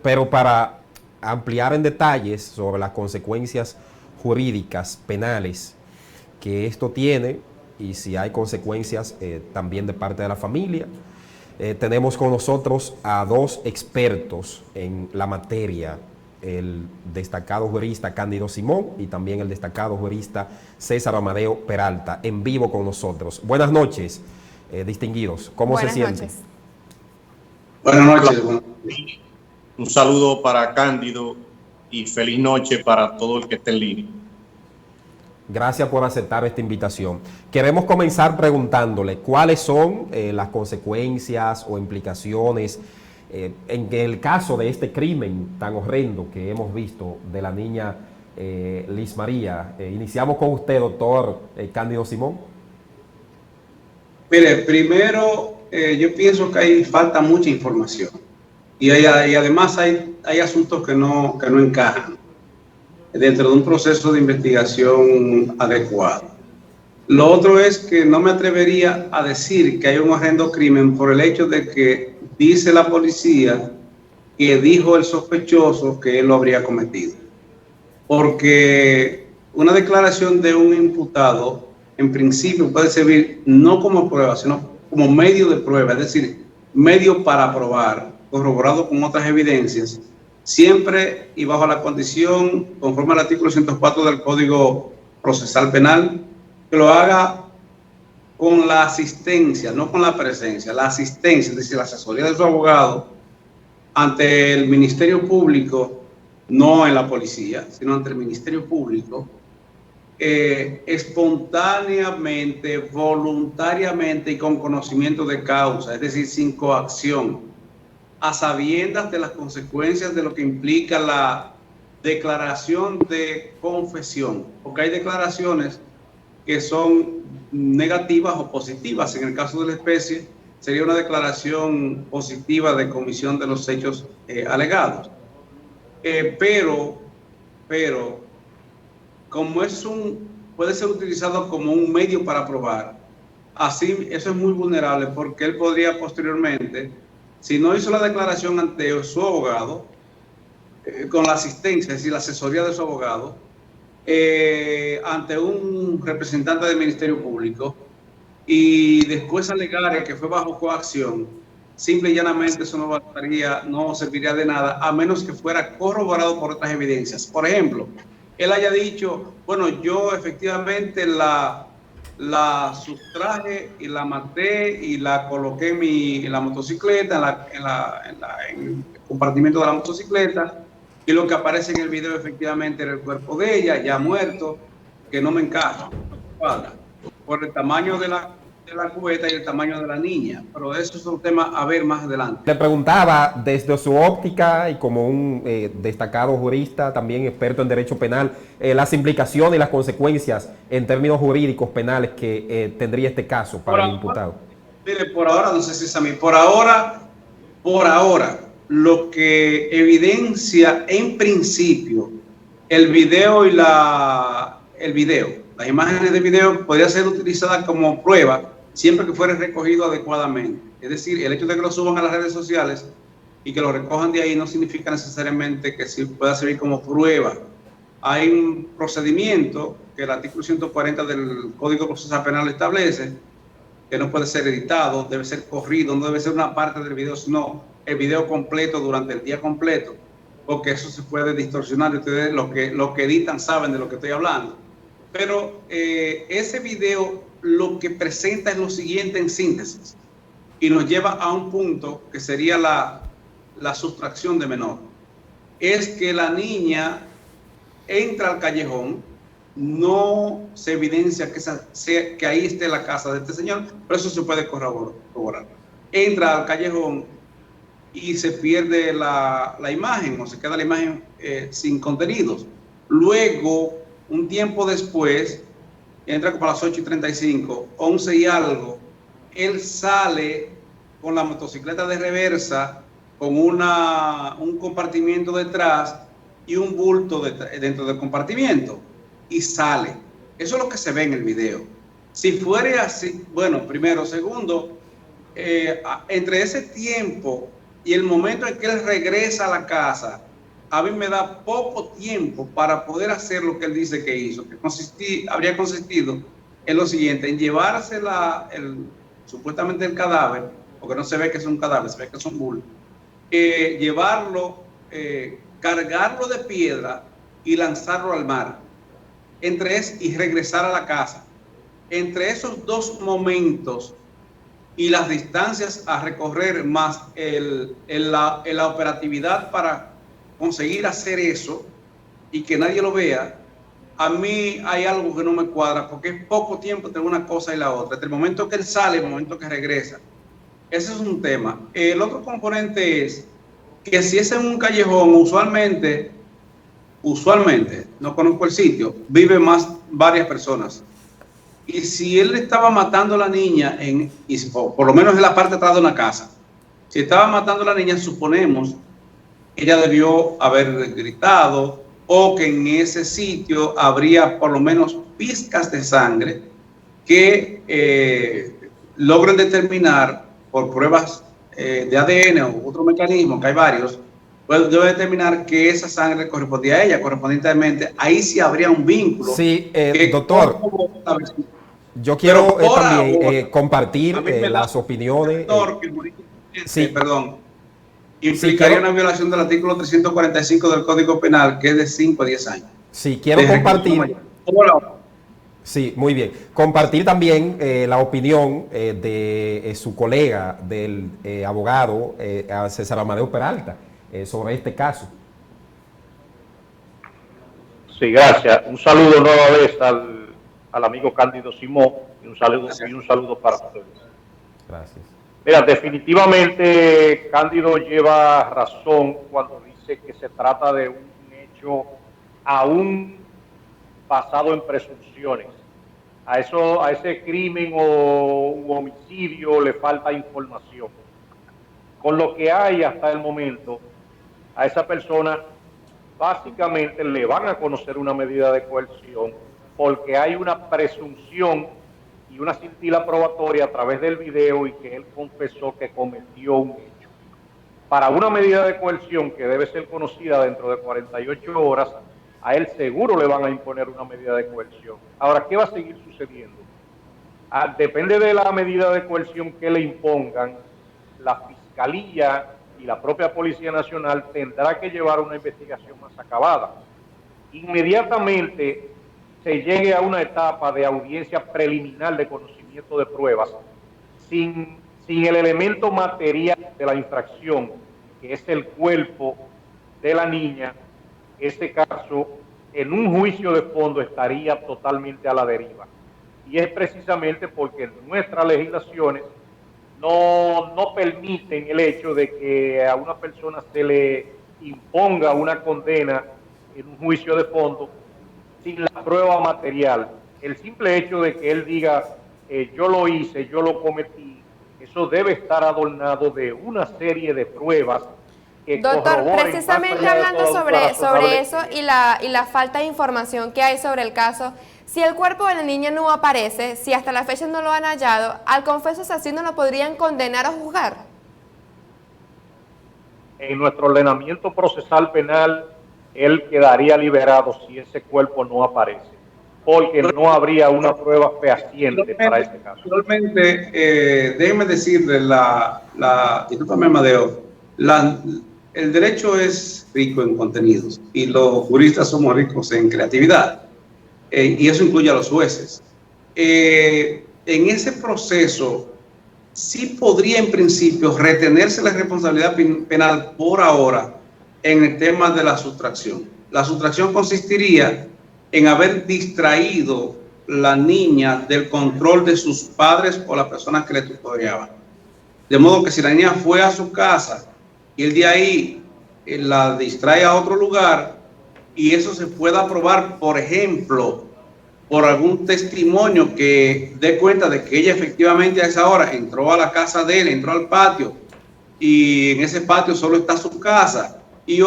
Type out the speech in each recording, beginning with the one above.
Pero para ampliar en detalles sobre las consecuencias jurídicas, penales, que esto tiene y si hay consecuencias también de parte de la familia, tenemos con nosotros a dos expertos en la materia, el destacado jurista Cándido Simón y también el destacado jurista César Amadeo Peralta, en vivo con nosotros. Buenas noches, distinguidos. ¿Cómo se sienten? Buenas noches. Un saludo para Cándido y feliz noche para todo el que esté en línea. Gracias por aceptar esta invitación. Queremos comenzar preguntándole cuáles son las consecuencias o implicaciones en el caso de este crimen tan horrendo que hemos visto de la niña Liz María. Iniciamos con usted, doctor Cándido Simón. Mire, primero yo pienso que ahí falta mucha información y además hay asuntos que no encajan dentro de un proceso de investigación adecuado. Lo otro es que no me atrevería a decir que hay un horrendo crimen por el hecho de que dice la policía que dijo el sospechoso que él lo habría cometido. Porque una declaración de un imputado, en principio, puede servir no como prueba, sino como medio de prueba, es decir, medio para probar, corroborado con otras evidencias, siempre y bajo la condición, conforme al artículo 104 del Código Procesal Penal, que lo haga con la asistencia, no con la presencia, la asistencia, es decir, la asesoría de su abogado ante el Ministerio Público, no en la policía, sino ante el Ministerio Público, espontáneamente, voluntariamente y con conocimiento de causa, es decir, sin coacción, a sabiendas de las consecuencias de lo que implica la declaración de confesión, porque hay declaraciones que son negativas o positivas. En el caso de la especie, sería una declaración positiva de comisión de los hechos alegados. Pero, como puede ser utilizado como un medio para probar, así eso es muy vulnerable porque él podría posteriormente, si no hizo la declaración ante su abogado, con la asistencia, es decir, la asesoría de su abogado, ante un representante del Ministerio Público, y después alegar que fue bajo coacción, simple y llanamente eso no serviría de nada, a menos que fuera corroborado por otras evidencias. Por ejemplo, él haya dicho, bueno, yo efectivamente la sustraje y la maté y la coloqué en la motocicleta, en el compartimiento de la motocicleta, y lo que aparece en el video efectivamente era el cuerpo de ella, ya muerto, que no me encaja, por el tamaño de la cubeta y el tamaño de la niña. Pero eso es un tema a ver más adelante. Le preguntaba, desde su óptica y como un destacado jurista, también experto en derecho penal, las implicaciones y las consecuencias en términos jurídicos penales que tendría este caso para el imputado. Mire, por ahora, no sé si es a mí, por ahora, lo que evidencia en principio el video y las imágenes de video podría ser utilizadas como prueba siempre que fuera recogido adecuadamente. Es decir, el hecho de que lo suban a las redes sociales y que lo recojan de ahí no significa necesariamente que sí pueda servir como prueba. Hay un procedimiento que el artículo 140 del Código Procesal Penal establece, que no puede ser editado, debe ser corrido, no debe ser una parte del video, sino el video completo durante el día completo, porque eso se puede distorsionar. Ustedes los que editan saben de lo que estoy hablando. Pero ese video lo que presenta es lo siguiente en síntesis y nos lleva a un punto que sería la sustracción de menor. Es que la niña entra al callejón, no se evidencia que ahí esté la casa de este señor, pero eso se puede corroborar. Entra al callejón y se pierde la imagen, o se queda la imagen sin contenidos. Luego, un tiempo después, entra como a las 8:35, 11 y algo, él sale con la motocicleta de reversa con un compartimiento detrás y un bulto dentro del compartimiento y sale. Eso es lo que se ve en el video. Si fuera así, bueno, primero, segundo, entre ese tiempo y el momento en que él regresa a la casa, a mí me da poco tiempo para poder hacer lo que él dice que hizo, que habría consistido en lo siguiente, en llevarse supuestamente el cadáver, porque no se ve que es un cadáver, se ve que es un bulto, llevarlo, cargarlo de piedra y lanzarlo al mar, y regresar a la casa. Entre esos dos momentos y las distancias a recorrer más la operatividad para conseguir hacer eso y que nadie lo vea, a mí hay algo que no me cuadra, porque es poco tiempo entre una cosa y la otra, entre el momento que él sale y el momento que regresa. Ese es un tema. El otro componente es que si es en un callejón, usualmente, no conozco el sitio, viven varias personas. Y si él estaba matando a la niña, por lo menos en la parte de atrás de una casa, si estaba matando a la niña, suponemos que ella debió haber gritado, o que en ese sitio habría por lo menos pizcas de sangre que logren determinar por pruebas de ADN o otro mecanismo, que hay varios, pues debe determinar que esa sangre correspondía a ella, correspondientemente, ahí sí habría un vínculo. Sí, doctor, yo quiero también compartir las opiniones. Sí, perdón. Implicaría una violación del artículo 345 del Código Penal, que es de 5 a 10 años. Sí, quiero compartir. Sí, muy bien. Compartir también la opinión de su colega, del abogado César Amadeo Peralta, sobre este caso. Sí, gracias. Un saludo nueva vez al amigo Cándido Simón y un saludo para ustedes. Gracias. Mira, definitivamente Cándido lleva razón cuando dice que se trata de un hecho aún basado en presunciones. A ese crimen u homicidio le falta información. Con lo que hay hasta el momento, a esa persona básicamente le van a conocer una medida de coerción porque hay una presunción y una cintila probatoria a través del video y que él confesó que cometió un hecho. Para una medida de coerción que debe ser conocida dentro de 48 horas, a él seguro le van a imponer una medida de coerción. Ahora, ¿qué va a seguir sucediendo? Depende de la medida de coerción que le impongan, la Fiscalía y la propia Policía Nacional tendrá que llevar una investigación más acabada. Inmediatamente se llegue a una etapa de audiencia preliminar de conocimiento de pruebas, sin el elemento material de la infracción, que es el cuerpo de la niña, ese caso en un juicio de fondo estaría totalmente a la deriva. Y es precisamente porque nuestras legislaciones no permiten el hecho de que a una persona se le imponga una condena en un juicio de fondo sin la prueba material. El simple hecho de que él diga yo lo hice, yo lo cometí, eso debe estar adornado de una serie de pruebas que doctor, precisamente hablando sobre eso y la falta de información que hay sobre el caso, si el cuerpo de la niña no aparece, si hasta la fecha no lo han hallado, al confeso asesino lo podrían condenar o juzgar. En nuestro ordenamiento procesal penal, él quedaría liberado si ese cuerpo no aparece, porque no habría una prueba fehaciente para ese caso. Actualmente, déjeme decirle, discúlpame, Amadeo, el derecho es rico en contenidos y los juristas somos ricos en creatividad, y eso incluye a los jueces. En ese proceso, sí podría en principio retenerse la responsabilidad penal por ahora en el tema de la sustracción. La sustracción consistiría en haber distraído la niña del control de sus padres o las personas que le tutoreaban. De modo que si la niña fue a su casa y el de ahí la distrae a otro lugar y eso se pueda probar, por ejemplo, por algún testimonio que dé cuenta de que ella efectivamente a esa hora entró a la casa de él, entró al patio y en ese patio solo está su casa, y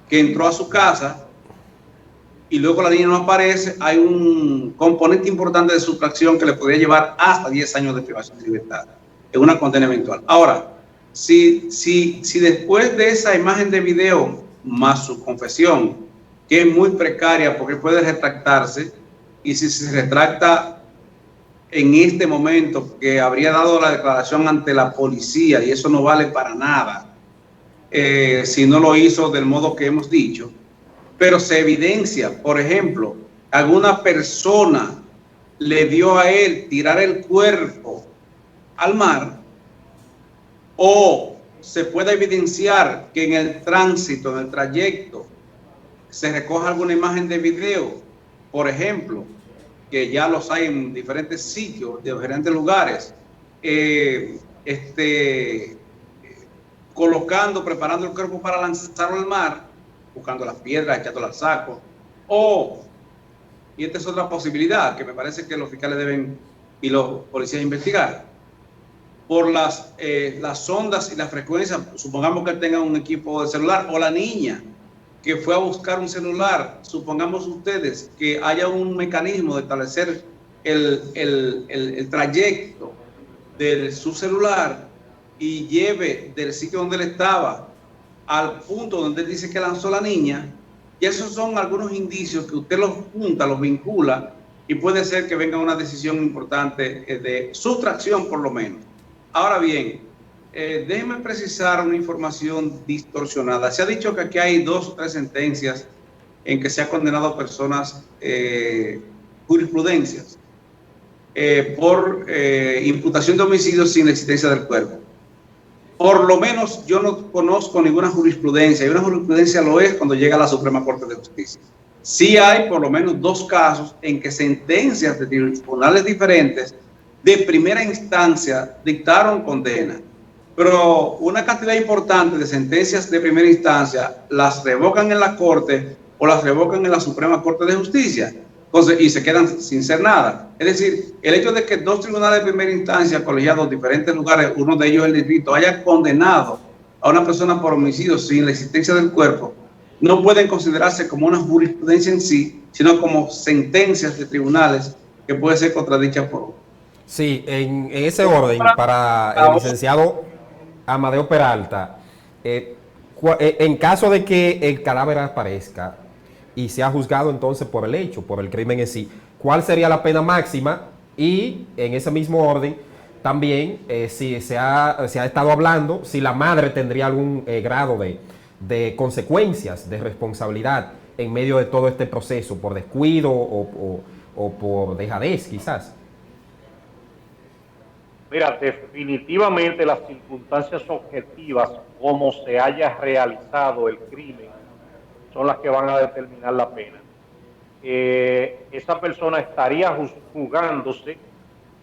que entró a su casa y luego la niña no aparece, hay un componente importante de sustracción que le podría llevar hasta 10 años de privación de libertad en una condena eventual. Ahora, si después de esa imagen de video más su confesión, que es muy precaria porque puede retractarse, y si se retracta en este momento que habría dado la declaración ante la policía, y eso no vale para nada si no lo hizo del modo que hemos dicho, pero se evidencia, por ejemplo, alguna persona le dio a él tirar el cuerpo al mar, o se puede evidenciar que en el tránsito, en el trayecto, se recoja alguna imagen de video, por ejemplo, que ya los hay en diferentes sitios, de diferentes lugares, preparando el cuerpo para lanzarlo al mar, buscando las piedras, echándolo al saco, y esta es otra posibilidad que me parece que los fiscales deben y los policías investigar, por las ondas y las frecuencias. Supongamos que él tenga un equipo de celular, o la niña que fue a buscar un celular, supongamos ustedes que haya un mecanismo de establecer el trayecto de su celular y lleve del sitio donde él estaba al punto donde él dice que lanzó la niña, y esos son algunos indicios que usted los junta, los vincula, y puede ser que venga una decisión importante de sustracción por lo menos. Ahora bien, déjenme precisar una información distorsionada. Se ha dicho que aquí hay 2 o 3 sentencias en que se ha condenado a personas, jurisprudencias, por imputación de homicidio sin la existencia del cuerpo. Por lo menos yo no conozco ninguna jurisprudencia, y una jurisprudencia lo es cuando llega a la Suprema Corte de Justicia. Sí hay por lo menos 2 casos en que sentencias de tribunales diferentes de primera instancia dictaron condena, pero una cantidad importante de sentencias de primera instancia las revocan en la Corte o las revocan en la Suprema Corte de Justicia. Entonces, y se quedan sin ser nada. Es decir, el hecho de que 2 tribunales de primera instancia colegiados en diferentes lugares, uno de ellos el distrito, haya condenado a una persona por homicidio sin la existencia del cuerpo, no pueden considerarse como una jurisprudencia en sí, sino como sentencias de tribunales que pueden ser contradichas por uno. Sí, en ese orden, para el licenciado Amadeo Peralta, en caso de que el cadáver aparezca y sea juzgado entonces por el hecho, por el crimen en sí, ¿cuál sería la pena máxima? Y en ese mismo orden, también, si se ha estado hablando, si la madre tendría algún grado de consecuencias, de responsabilidad en medio de todo este proceso, por descuido o por dejadez, quizás. Mira, definitivamente las circunstancias objetivas, como se haya realizado el crimen, son las que van a determinar la pena. Esa persona estaría jugándose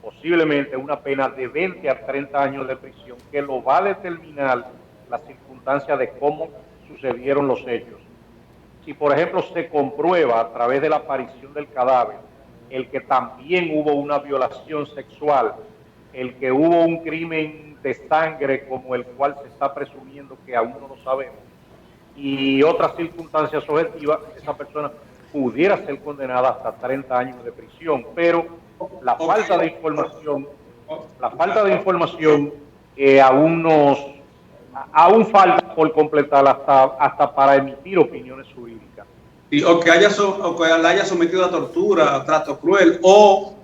posiblemente una pena de 20 a 30 años de prisión, que lo va a determinar las circunstancias de cómo sucedieron los hechos. Si, por ejemplo, se comprueba a través de la aparición del cadáver el que también hubo una violación sexual, el que hubo un crimen de sangre como el cual se está presumiendo que aún no lo sabemos, y otras circunstancias objetivas, esa persona pudiera ser condenada hasta 30 años de prisión, pero la falta de información aún falta por completar hasta para emitir opiniones jurídicas. O que la haya sometido a tortura, a trato cruel, o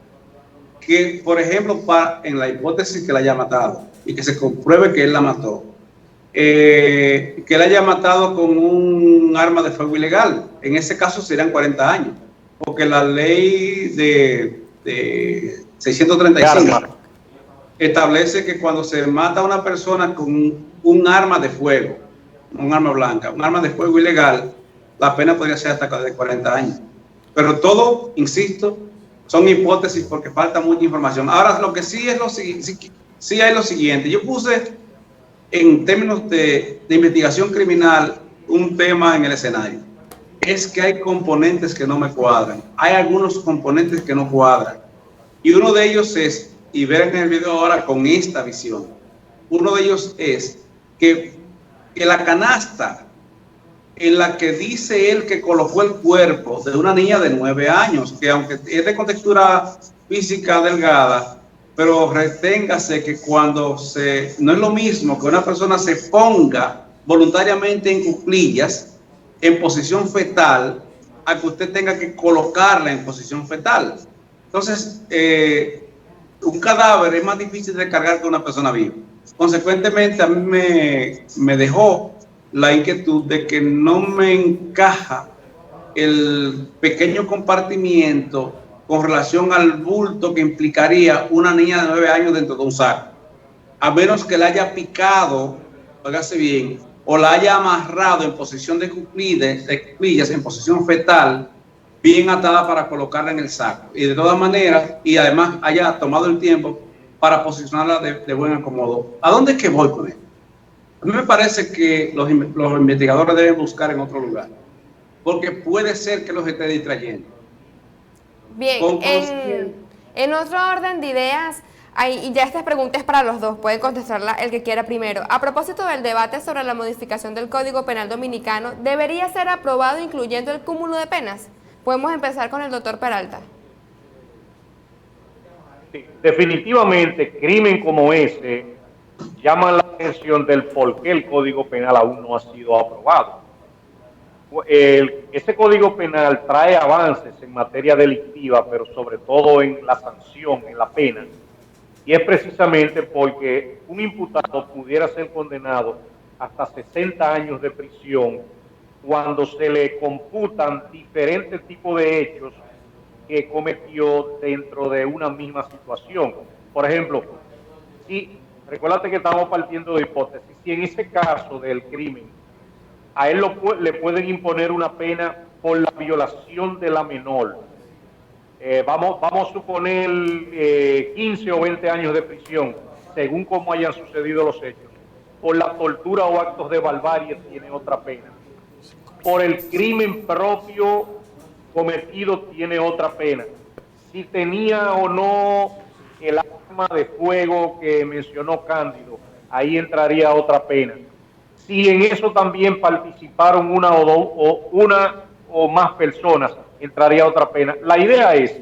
que, por ejemplo, en la hipótesis que la haya matado y que se compruebe que él la mató, que la haya matado con un arma de fuego ilegal. En ese caso serían 40 años, porque la ley de 635 establece que cuando se mata a una persona con un arma de fuego, un arma blanca, un arma de fuego ilegal, la pena podría ser hasta de 40 años. Pero todo, insisto, son hipótesis porque falta mucha información. Ahora, lo que sí es sí hay lo siguiente. Yo puse en términos de investigación criminal un tema en el escenario. Es que hay componentes que no me cuadran. Hay algunos componentes que no cuadran. Y uno de ellos es, y verán en el video ahora con esta visión, uno de ellos es que la canasta en la que dice él que colocó el cuerpo de una niña de 9 años, que aunque es de contextura física delgada, pero reténgase que cuando no es lo mismo que una persona se ponga voluntariamente en cuclillas, en posición fetal, a que usted tenga que colocarla en posición fetal. Entonces, un cadáver es más difícil de cargar que una persona viva. Consecuentemente, a mí me dejó la inquietud de que no me encaja el pequeño compartimiento con relación al bulto que implicaría una niña de 9 años dentro de un saco, a menos que la haya picado, óigase bien, o la haya amarrado en posición de cuclillas, en posición fetal, bien atada para colocarla en el saco. Y de todas maneras, y además haya tomado el tiempo para posicionarla de buen acomodo. ¿A dónde es que voy con esto? A mí me parece que los investigadores deben buscar en otro lugar, porque puede ser que los esté distrayendo. Bien, en otro orden de ideas, y ya esta pregunta es para los dos, pueden contestarla el que quiera primero. A propósito del debate sobre la modificación del Código Penal Dominicano, ¿debería ser aprobado incluyendo el cúmulo de penas? Podemos empezar con el doctor Peralta. Sí, definitivamente, crimen como ese llama la atención del por qué el Código Penal aún no ha sido aprobado. Ese Código Penal trae avances en materia delictiva, pero sobre todo en la sanción, en la pena, y es precisamente porque un imputado pudiera ser condenado hasta 60 años de prisión cuando se le computan diferentes tipos de hechos que cometió dentro de una misma situación. Por ejemplo, si recuérdate que estamos partiendo de hipótesis, si en ese caso del crimen a él le pueden imponer una pena por la violación de la menor, vamos a suponer 15 o 20 años de prisión, según cómo hayan sucedido los hechos. Por la tortura o actos de barbarie tiene otra pena. Por el crimen propio cometido tiene otra pena. Si tenía o no el arma de fuego que mencionó Cándido, ahí entraría otra pena. Si en eso también participaron una o más personas, entraría otra pena. La idea es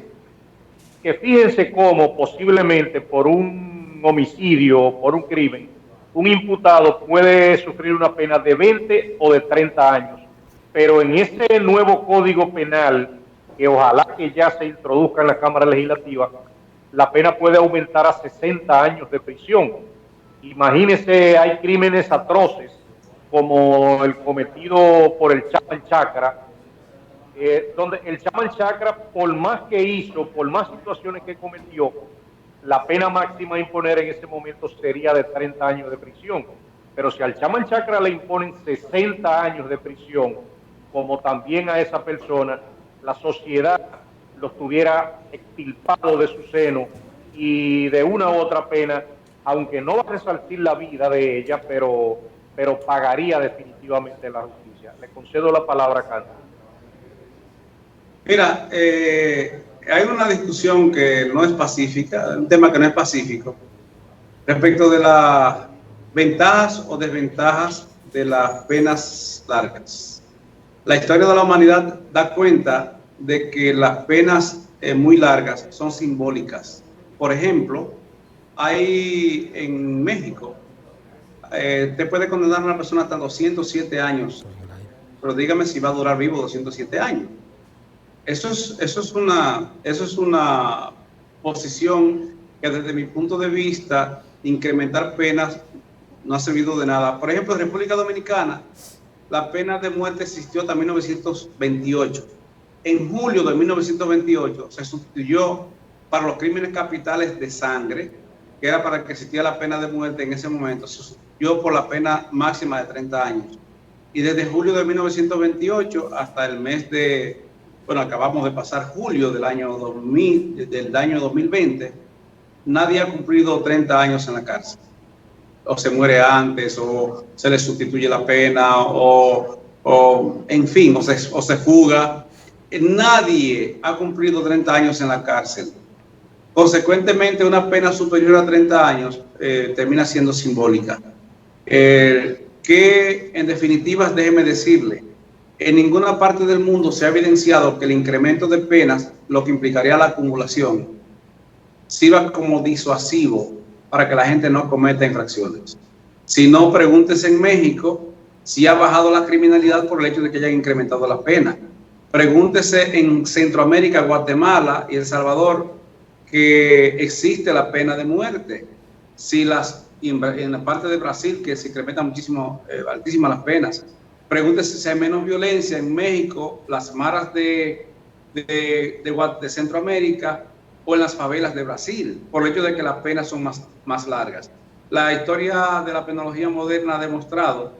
que fíjense cómo posiblemente por un homicidio, por un crimen, un imputado puede sufrir una pena de 20 o de 30 años. Pero en este nuevo Código Penal, que ojalá que ya se introduzca en la Cámara Legislativa, la pena puede aumentar a 60 años de prisión. Imagínense, hay crímenes atroces como el cometido por el Chaman Chakra, donde el Chaman Chakra, por más que hizo, por más situaciones que cometió, la pena máxima a imponer en ese momento sería de 30 años de prisión. Pero si al Chaman Chakra le imponen 60 años de prisión, como también a esa persona, la sociedad los tuviera extirpado de su seno y de una u otra pena, aunque no va a resarcir la vida de ella, pero pagaría definitivamente la justicia. Le concedo la palabra a Cándido. Mira, hay una discusión que no es pacífica, un tema que no es pacífico, respecto de las ventajas o desventajas de las penas largas. La historia de la humanidad da cuenta de que las penas muy largas son simbólicas. Por ejemplo, hay en México, te puede condenar a una persona hasta 207 años, pero dígame si va a durar vivo 207 años. Eso es una posición que desde mi punto de vista, incrementar penas no ha servido de nada. Por ejemplo, en República Dominicana, la pena de muerte existió hasta 1928. En julio de 1928 se sustituyó para los crímenes capitales de sangre, que era para que existiera la pena de muerte en ese momento, se sustituyó por la pena máxima de 30 años. Y desde julio de 1928 hasta el mes de, acabamos de pasar julio del año 2020, nadie ha cumplido 30 años en la cárcel. O se muere antes, o se le sustituye la pena, o se fuga. Nadie ha cumplido 30 años en la cárcel. Consecuentemente, una pena superior a 30 años termina siendo simbólica. que en definitiva, déjeme decirle, en ninguna parte del mundo se ha evidenciado que el incremento de penas, lo que implicaría la acumulación, sirva como disuasivo para que la gente no cometa infracciones. Si no, pregúntese en México si ha bajado la criminalidad por el hecho de que hayan incrementado la pena. Pregúntese en Centroamérica, Guatemala y El Salvador, que existe la pena de muerte. Si en la parte de Brasil, que se incrementan muchísimo, altísimas las penas. Pregúntese si hay menos violencia en México, las maras de Centroamérica o en las favelas de Brasil, por el hecho de que las penas son más largas. La historia de la penología moderna ha demostrado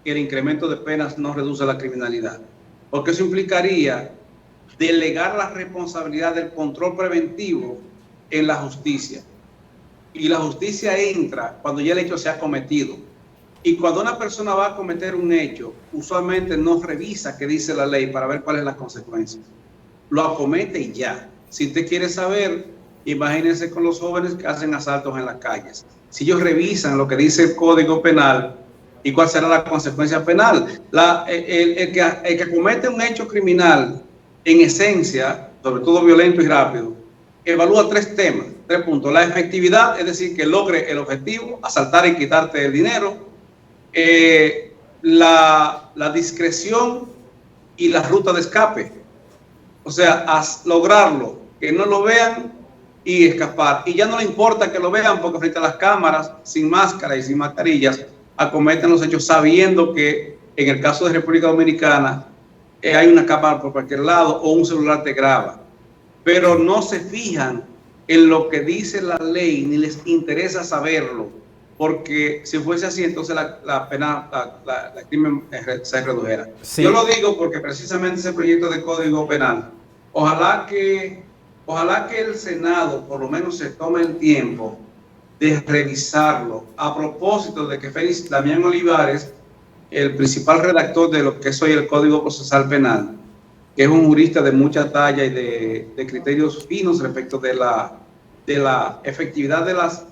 que el incremento de penas no reduce la criminalidad, porque eso implicaría delegar la responsabilidad del control preventivo en la justicia. Y la justicia entra cuando ya el hecho se ha cometido. Y cuando una persona va a cometer un hecho, usualmente no revisa qué dice la ley para ver cuáles son las consecuencias. Lo acomete y ya. Si usted quiere saber, imagínense con los jóvenes que hacen asaltos en las calles. Si ellos revisan lo que dice el Código Penal y cuál será la consecuencia penal. El que comete un hecho criminal, en esencia, sobre todo violento y rápido, evalúa 3 temas, 3 puntos. La efectividad, es decir, que logre el objetivo, asaltar y quitarte el dinero. La discreción y la ruta de escape. O sea, lograrlo, que no lo vean y escapar. Y ya no le importa que lo vean porque frente a las cámaras, sin máscara y sin mascarillas, acometen los hechos sabiendo que en el caso de República Dominicana hay una cámara por cualquier lado o un celular te graba. Pero no se fijan en lo que dice la ley ni les interesa saberlo, porque si fuese así, entonces la pena, la crimen se redujera. Sí. Yo lo digo porque precisamente ese proyecto de Código Penal, ojalá que el Senado por lo menos se tome el tiempo de revisarlo, a propósito de que Félix Damián Olivares, el principal redactor de lo que es hoy el Código Procesal Penal, que es un jurista de mucha talla y de criterios finos respecto de la efectividad de las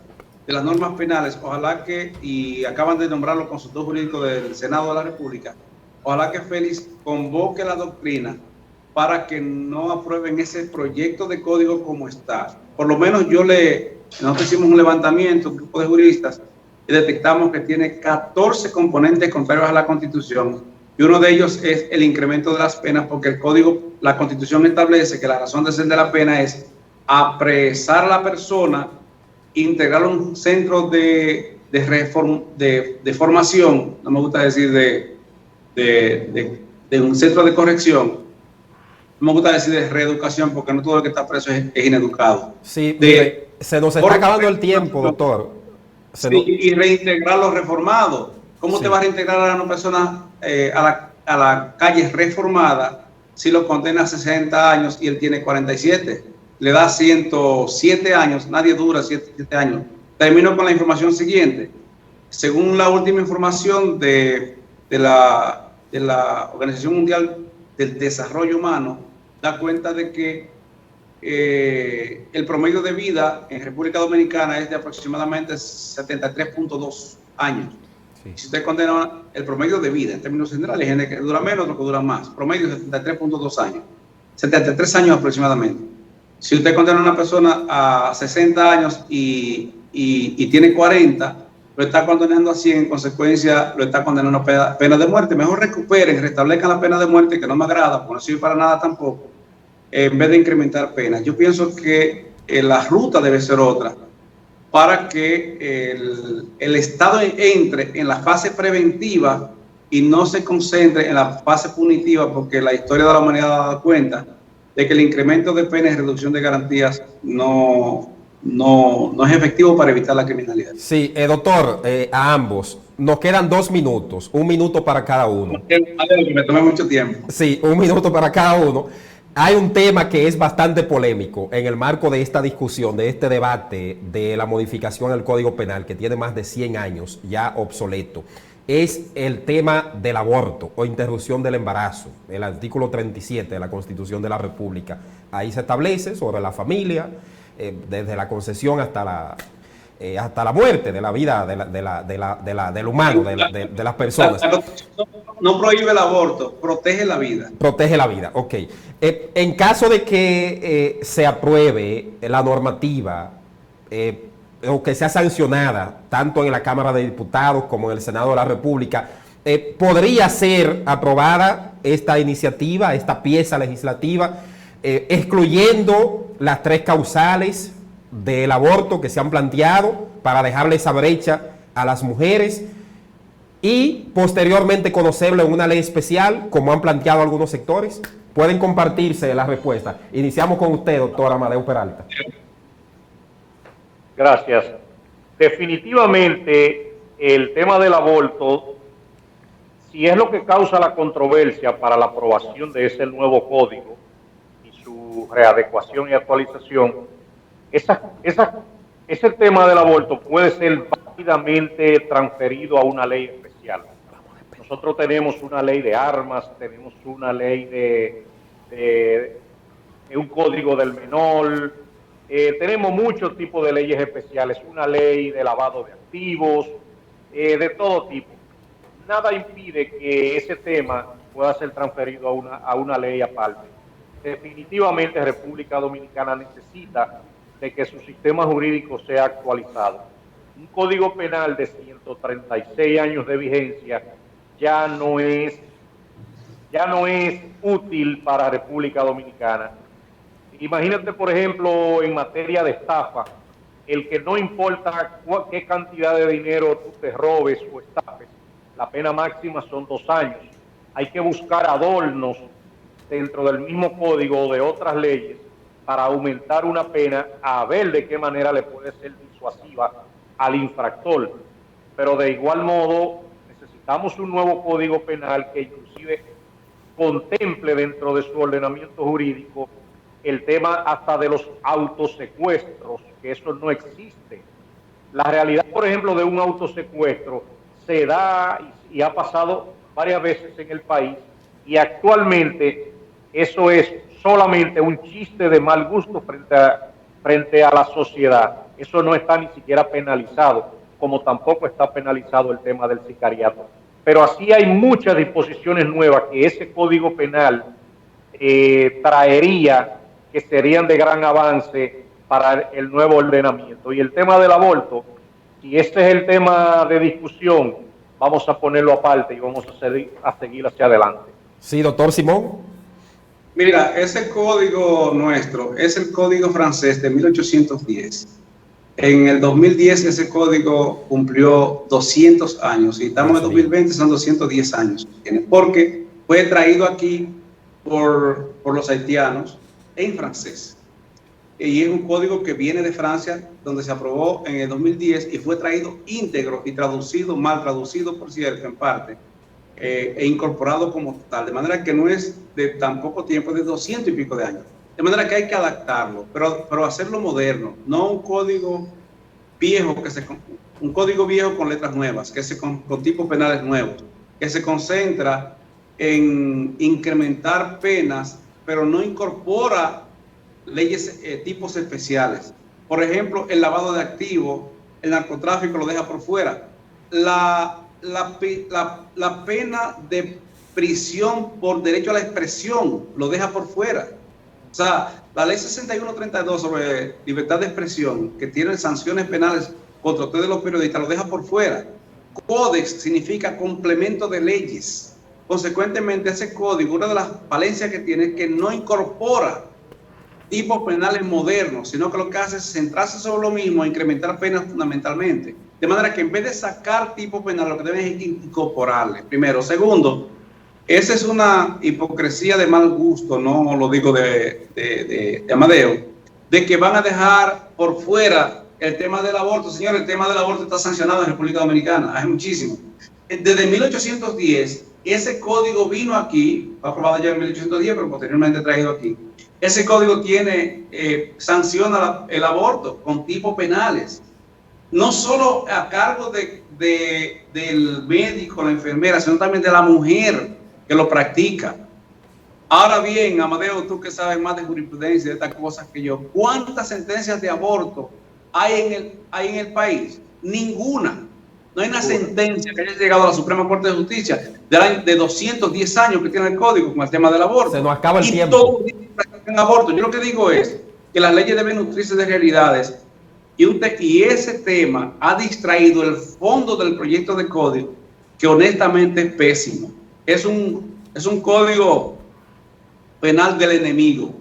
normas penales, ojalá que, y acaban de nombrarlo consultor jurídico del Senado de la República, ojalá que Félix convoque la doctrina para que no aprueben ese proyecto de código como está. Por lo menos nosotros hicimos un levantamiento, un grupo de juristas, y detectamos que tiene 14 componentes contrarios a la Constitución, y uno de ellos es el incremento de las penas, porque la Constitución establece que la razón de ser de la pena es apresar a la persona, integrarlo en un centro de formación, no me gusta decir de un centro de corrección, no me gusta decir de reeducación, porque no todo el que está preso es ineducado. Sí, se nos está acabando el tiempo, doctor. Y reintegrar los reformados. ¿Cómo te va a reintegrar a una persona a la calle reformada si lo condena a 60 años y él tiene 47? Le da 107 años, nadie dura 7 años. Termino con la información siguiente. Según la última información de la Organización Mundial del Desarrollo Humano, da cuenta de que el promedio de vida en República Dominicana es de aproximadamente 73.2 años. Sí. Si usted condena el promedio de vida en términos generales, hay gente que dura menos, otro que dura más. Promedio 73.2 años. 73 años aproximadamente. Si usted condena a una persona a 60 años y tiene 40, lo está condenando a 100, en consecuencia lo está condenando a pena de muerte. Mejor recuperen, restablezcan la pena de muerte, que no me agrada, porque no sirve para nada tampoco, en vez de incrementar penas. Yo pienso que la ruta debe ser otra, para que el Estado entre en la fase preventiva y no se concentre en la fase punitiva, porque la historia de la humanidad ha dado cuenta de que el incremento de penas y reducción de garantías no es efectivo para evitar la criminalidad. Sí, doctor, a ambos, nos quedan 2 minutos, 1 minuto para cada uno. Me tomé mucho tiempo. Sí, 1 minuto para cada uno. Hay un tema que es bastante polémico en el marco de esta discusión, de este debate de la modificación del Código Penal, que tiene más de 100 años ya obsoleto. Es el tema del aborto o interrupción del embarazo, el artículo 37 de la Constitución de la República. Ahí se establece sobre la familia, desde la concesión hasta hasta la muerte de la vida del humano, de las personas. La Constitución no prohíbe el aborto, protege la vida. Protege la vida, ok. En caso de que se apruebe la normativa o que sea sancionada tanto en la Cámara de Diputados como en el Senado de la República, ¿podría ser aprobada esta iniciativa, esta pieza legislativa, excluyendo las 3 causales del aborto que se han planteado para dejarle esa brecha a las mujeres y posteriormente conocerlo en una ley especial, como han planteado algunos sectores? Pueden compartirse las respuestas. Iniciamos con usted, doctor Amadeu Peralta. Gracias. Definitivamente, el tema del aborto, si es lo que causa la controversia para la aprobación de ese nuevo código y su readecuación y actualización, ese tema del aborto puede ser válidamente transferido a una ley especial. Nosotros tenemos una ley de armas, tenemos una ley de un código del menor, tenemos muchos tipos de leyes especiales, una ley de lavado de activos, de todo tipo. Nada impide que ese tema pueda ser transferido a una ley aparte. Definitivamente República Dominicana necesita de que su sistema jurídico sea actualizado. Un código penal de 136 años de vigencia ya no es útil para República Dominicana. Imagínate, por ejemplo, en materia de estafa, el que no importa qué cantidad de dinero tú te robes o estafes, la pena máxima son 2 años. Hay que buscar adornos dentro del mismo código o de otras leyes para aumentar una pena, a ver de qué manera le puede ser disuasiva al infractor. Pero de igual modo, necesitamos un nuevo código penal que inclusive contemple dentro de su ordenamiento jurídico el tema hasta de los autosecuestros, que eso no existe. La realidad, por ejemplo, de un autosecuestro se da y ha pasado varias veces en el país, y actualmente eso es solamente un chiste de mal gusto frente a la sociedad. Eso no está ni siquiera penalizado, como tampoco está penalizado el tema del sicariato. Pero así hay muchas disposiciones nuevas que ese código penal traería, que serían de gran avance para el nuevo ordenamiento. Y el tema del aborto, si este es el tema de discusión, vamos a ponerlo aparte y vamos a seguir hacia adelante. Sí, doctor Simón. Mira, ese código nuestro es el código francés de 1810. En el 2010 ese código cumplió 200 años y estamos en 2020, son 210 años. Porque fue traído aquí por los haitianos en francés. Y es un código que viene de Francia, donde se aprobó en el 2010 y fue traído íntegro y traducido, mal traducido por cierto, en parte, e incorporado como tal. De manera que no es de tan poco tiempo, de 200 y pico de años. De manera que hay que adaptarlo, pero hacerlo moderno, no un código viejo, un código viejo con letras nuevas, con tipos penales nuevos, que se concentra en incrementar penas, pero no incorpora leyes, tipos especiales. Por ejemplo, el lavado de activos, el narcotráfico lo deja por fuera. La pena de prisión por derecho a la expresión lo deja por fuera. O sea, la ley 6132 sobre libertad de expresión, que tiene sanciones penales contra ustedes los periodistas, lo deja por fuera. Códex significa complemento de leyes. Consecuentemente, ese código, una de las falencias que tiene es que no incorpora tipos penales modernos, sino que lo que hace es centrarse sobre lo mismo e incrementar penas fundamentalmente. De manera que en vez de sacar tipos penales, lo que deben es incorporarle, primero. Segundo, esa es una hipocresía de mal gusto, no lo digo de Amadeu, de que van a dejar por fuera el tema del aborto. Señor, el tema del aborto está sancionado en República Dominicana, hay muchísimo. Desde 1810, ese código vino aquí, fue aprobado ya en 1810, pero posteriormente traído aquí. Ese código tiene, sanciona el aborto con tipos penales, no solo a cargo del médico, la enfermera, sino también de la mujer que lo practica. Ahora bien, Amadeu, tú que sabes más de jurisprudencia y de estas cosas que yo, ¿cuántas sentencias de aborto hay en el país? Ninguna. No hay una sentencia que haya llegado a la Suprema Corte de Justicia de 210 años que tiene el código con el tema del aborto. Se nos acaba el tiempo. Todos practican aborto. Yo lo que digo es que las leyes deben nutrirse de realidades y ese tema ha distraído el fondo del proyecto de código, que honestamente es pésimo. Es un código penal del enemigo,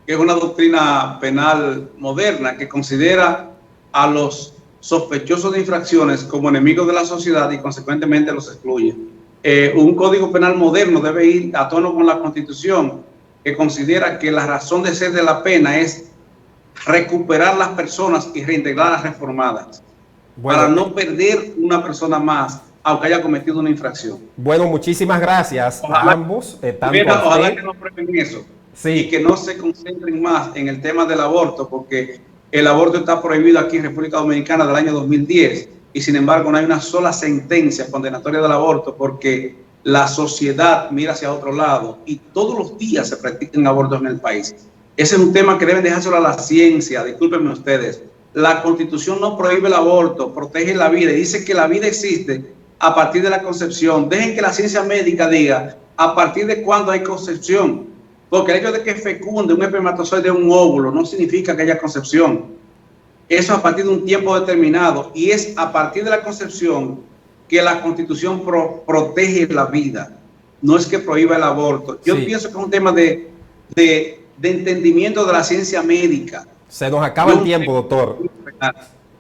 que es una doctrina penal moderna que considera a los sospechosos de infracciones como enemigos de la sociedad y consecuentemente los excluye. Un código penal moderno debe ir a tono con la Constitución, que considera que la razón de ser de la pena es recuperar las personas y reintegrar las reformadas, para no perder una persona más aunque haya cometido una infracción. Bueno, muchísimas gracias a ambos. Ojalá que no prueben eso, sí, y que no se concentren más en el tema del aborto, porque el aborto está prohibido aquí en República Dominicana del año 2010 y sin embargo no hay una sola sentencia condenatoria del aborto, porque la sociedad mira hacia otro lado y todos los días se practican abortos en el país. Ese es un tema que deben dejárselo a la ciencia. Discúlpenme ustedes, la Constitución no prohíbe el aborto, protege la vida y dice que la vida existe a partir de la concepción. Dejen que la ciencia médica diga a partir de cuándo hay concepción, porque el hecho de que fecunde un espermatozoide de un óvulo no significa que haya concepción. Eso a partir de un tiempo determinado, y es a partir de la concepción que la Constitución protege la vida, no es que prohíba el aborto. Yo pienso que es un tema de entendimiento de la ciencia médica. Se nos acaba el tiempo, doctor.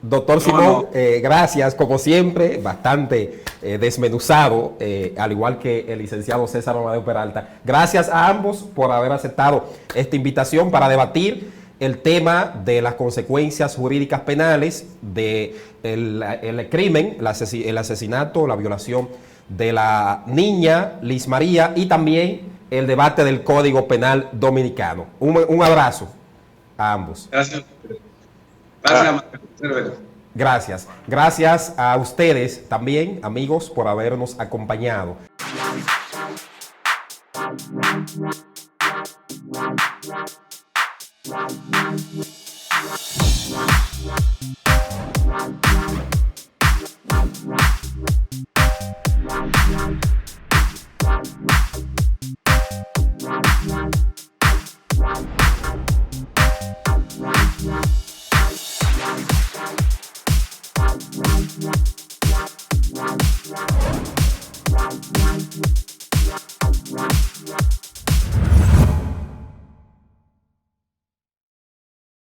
Doctor Simón, gracias, como siempre, bastante desmenuzado, al igual que el licenciado César Amadeo Peralta. Gracias a ambos por haber aceptado esta invitación para debatir el tema de las consecuencias jurídicas penales del el crimen, el asesinato, la violación de la niña Liz María, y también el debate del Código Penal Dominicano. Un abrazo a ambos. Gracias. Gracias. Gracias. Gracias a ustedes también, amigos, por habernos acompañado.